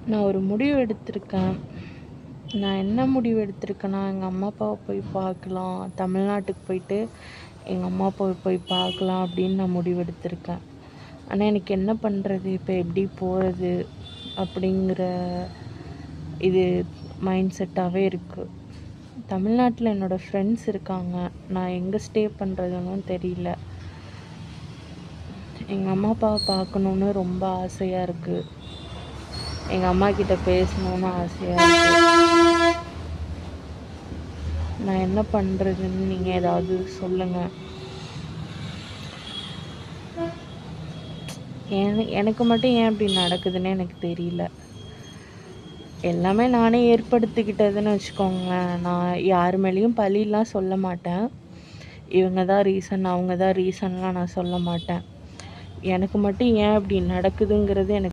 நான் ஒரு முடிவு எடுத்திருக்கேன். நான் என்ன முடிவு எடுத்திருக்கேன்னா, எங்க அம்மா அப்பாவ போய் பார்க்கலாம். தமிழ்நாட்டுக்கு போயிட்டு எங்க அம்மா அப்பாவ போய் பார்க்கலாம் அப்படின்னு நான் முடிவெடுத்திருக்கேன். ஆனா எனக்கு என்ன பண்றது? இப்ப எப்படி போறது? அப்படிங்கிற இது மைண்ட் செட்டாவே இருக்கு. தமிழ்நாட்டுல என்னோட ஃப்ரெண்ட்ஸ் இருக்காங்க. நான் எங்க ஸ்டே பண்றதுன்னும் தெரியல. எங்க அம்மா அப்பாவ பார்க்கணுன்னு ரொம்ப ஆசையா இருக்கு. எங்க அம்மாகிட்ட பேசணுன்னு ஆசையா இருக்கு. நான் என்ன பண்றதுன்னு நீங்க ஏதாவது சொல்லுங்க. எனக்கு மட்டும் ஏன் இப்படி நடக்குதுன்னு எனக்கு தெரியல. எல்லாமே நானே ஏற்படுத்திக்கிட்டதுன்னு வச்சுக்கோங்களேன். நான் யார் மேலேயும் பழிலாம் சொல்ல மாட்டேன். இவங்க தான் ரீசன், அவங்க தான் ரீசன்லாம் நான் சொல்ல மாட்டேன். எனக்கு மட்டும் ஏன் இப்படி நடக்குதுங்கிறது எனக்கு